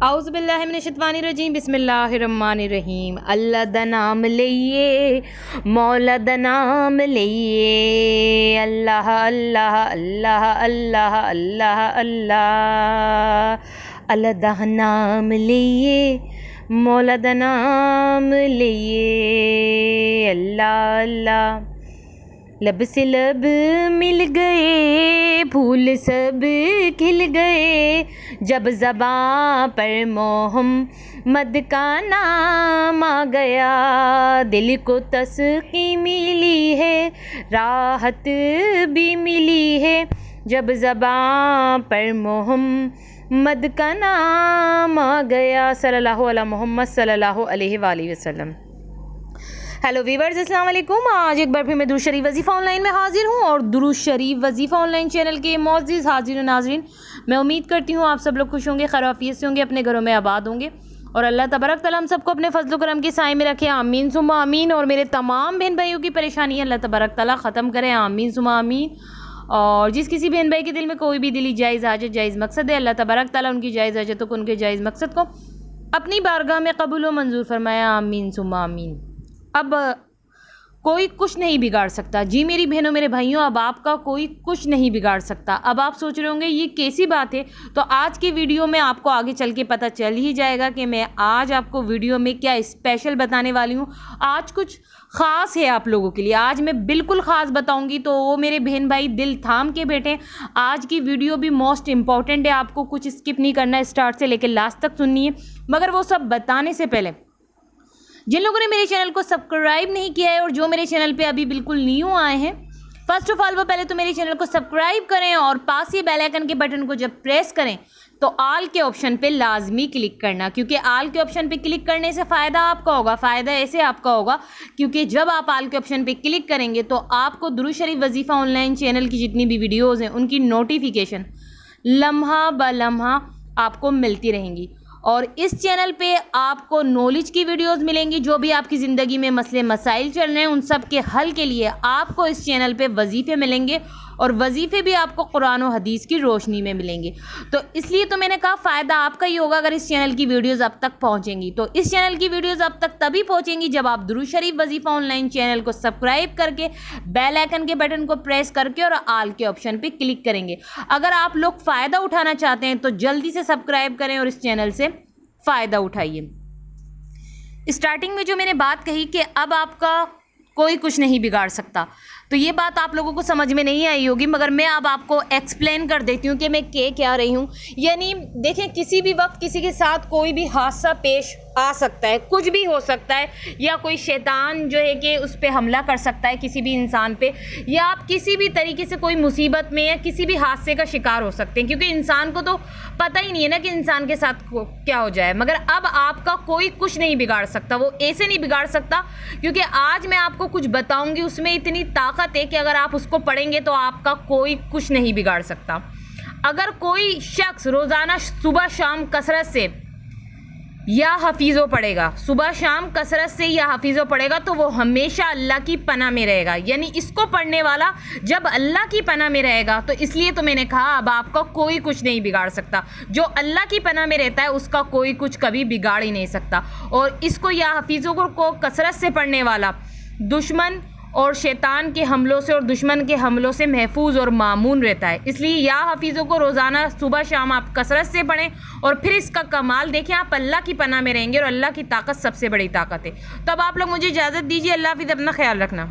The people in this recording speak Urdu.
اعوذ باللہ من الشیطان الرجیم، بسم اللہ الرحمن الرحیم۔ اللہ دا نام لئیے، مولا دا نام لئیے، اللہ اللہ اللہ اللہ اللہ اللہ، اللہ دا نام لئیے، مولا دا نام لئیے، اللہ اللہ۔ لب سے لب مل گئے، پھول سب کھل گئے، جب زباں پر محمد کا نام آ گیا، دل کو تسکی ملی ہے، راحت بھی ملی ہے، جب زباں پر محمد کا نام آ گیا، صلی اللہ علیہ محمد صلی اللہ علیہ وآلہ وسلم۔ ہیلو ویورز، السلام علیکم۔ آج ایک بار پھر میں درود شریف وظیفہ آن لائن میں حاضر ہوں، اور درود شریف وظیفہ آن لائن چینل کے معزز حاضرین و ناظرین، میں امید کرتی ہوں آپ سب لوگ خوش ہوں گے، خیر و عافیت سے ہوں گے، اپنے گھروں میں آباد ہوں گے، اور اللہ تبارک تعالیٰ ہم سب کو اپنے فضل و کرم کے سائے میں رکھے، آمین ثم آمین۔ اور میرے تمام بہن بھائیوں کی پریشانیاں اللہ تبارک تعالیٰ ختم کرے، آمین ثم آمین۔ اور جس کسی بہن بھائی کے دل میں کوئی بھی دلی جائز حاجت، جائز مقصد ہے، اللہ تبارک تعالیٰ ان کی جائز حاجتوں کو، ان کے جائز مقصد کو اپنی بارگاہ میں قبول و منظور فرمایا، آمین ثم آمین۔ اب کوئی کچھ نہیں بگاڑ سکتا، جی میری بہنوں میرے بھائیوں، اب آپ کا کوئی کچھ نہیں بگاڑ سکتا۔ اب آپ سوچ رہے ہوں گے یہ کیسی بات ہے، تو آج کی ویڈیو میں آپ کو آگے چل کے پتہ چل ہی جائے گا کہ میں آج آپ کو ویڈیو میں کیا اسپیشل بتانے والی ہوں۔ آج کچھ خاص ہے آپ لوگوں کے لیے، آج میں بالکل خاص بتاؤں گی، تو وہ میرے بہن بھائی دل تھام کے بیٹھیں، آج کی ویڈیو بھی موسٹ امپورٹنٹ ہے، آپ کو کچھ اسکپ نہیں کرنا ہے، اسٹارٹ سے لے کے لاسٹ تک سننی ہے۔ مگر وہ سب بتانے سے پہلے جن لوگوں نے میرے چینل کو سبسکرائب نہیں کیا ہے، اور جو میرے چینل پہ ابھی بالکل نیو آئے ہیں، فرسٹ آف آل وہ پہلے تو میرے چینل کو سبسکرائب کریں، اور پاس ہی بیل آئیکن کے بٹن کو جب پریس کریں تو آل کے آپشن پہ لازمی کلک کرنا، کیونکہ آل کے آپشن پہ کلک کرنے سے فائدہ آپ کا ہوگا، فائدہ ایسے آپ کا ہوگا کیونکہ جب آپ آل کے آپشن پہ کلک کریں گے تو آپ کو درود شریف وظیفہ آن لائن چینل کی جتنی بھی ویڈیوز ہیں ان کی نوٹیفیکیشن لمحہ بلمحہ آپ کو ملتی رہیں گی، اور اس چینل پہ آپ کو نالج کی ویڈیوز ملیں گی، جو بھی آپ کی زندگی میں مسئلے مسائل چل رہے ہیں ان سب کے حل کے لیے آپ کو اس چینل پہ وظیفے ملیں گے، اور وظیفے بھی آپ کو قرآن و حدیث کی روشنی میں ملیں گے۔ تو اس لیے تو میں نے کہا فائدہ آپ کا ہی ہوگا اگر اس چینل کی ویڈیوز اب تک پہنچیں گی۔ تو اس چینل کی ویڈیوز اب تک تبھی پہنچیں گی جب آپ درود شریف وظیفہ آن لائن چینل کو سبسکرائب کر کے بیل آئیکن کے بٹن کو پریس کر کے اور آل کے آپشن پہ کلک کریں گے۔ اگر آپ لوگ فائدہ اٹھانا چاہتے ہیں تو جلدی سے سبسکرائب کریں اور اس چینل سے فائدہ اٹھائیے۔ اسٹارٹنگ میں جو میں نے بات کہی کہ اب آپ کا کوئی کچھ نہیں بگاڑ سکتا، تو یہ بات آپ لوگوں کو سمجھ میں نہیں آئی ہوگی، مگر میں اب آپ کو ایکسپلین کر دیتی ہوں کہ میں کیا رہی ہوں۔ یعنی دیکھیں، کسی بھی وقت کسی کے ساتھ کوئی بھی حادثہ پیش آ سکتا ہے، کچھ بھی ہو سکتا ہے، یا کوئی شیطان جو ہے کہ اس پہ حملہ کر سکتا ہے کسی بھی انسان پہ، یا آپ کسی بھی طریقے سے کوئی مصیبت میں یا کسی بھی حادثے کا شکار ہو سکتے ہیں، کیونکہ انسان کو تو پتہ ہی نہیں ہے نا کہ انسان کے ساتھ کیا ہو جائے۔ مگر اب آپ کا کوئی کچھ نہیں بگاڑ سکتا، وہ ایسے نہیں بگاڑ سکتا کیونکہ آج میں آپ کو کچھ بتاؤں گی، اس میں اتنی طاقت ہے کہ اگر آپ اس کو پڑھیں گے تو آپ کا کوئی کچھ نہیں بگاڑ سکتا۔ اگر کوئی شخص روزانہ صبح شام کثرت سے یا حفیظوں پڑھے گا، صبح شام کثرت سے یا حفیظوں پڑھے گا، تو وہ ہمیشہ اللہ کی پناہ میں رہے گا۔ یعنی اس کو پڑھنے والا جب اللہ کی پناہ میں رہے گا، تو اس لیے تو میں نے کہا اب آپ کا کوئی کچھ نہیں بگاڑ سکتا۔ جو اللہ کی پناہ میں رہتا ہے اس کا کوئی کچھ کبھی بگاڑ ہی نہیں سکتا، اور اس کو یا حفیظوں کو کثرت سے پڑھنے والا دشمن اور شیطان کے حملوں سے اور دشمن کے حملوں سے محفوظ اور مامون رہتا ہے۔ اس لیے یا حفیظوں کو روزانہ صبح شام آپ کثرت سے پڑھیں، اور پھر اس کا کمال دیکھیں، آپ اللہ کی پناہ میں رہیں گے، اور اللہ کی طاقت سب سے بڑی طاقت ہے۔ تو اب آپ لوگ مجھے اجازت دیجیے، اللہ حافظ، اپنا خیال رکھنا۔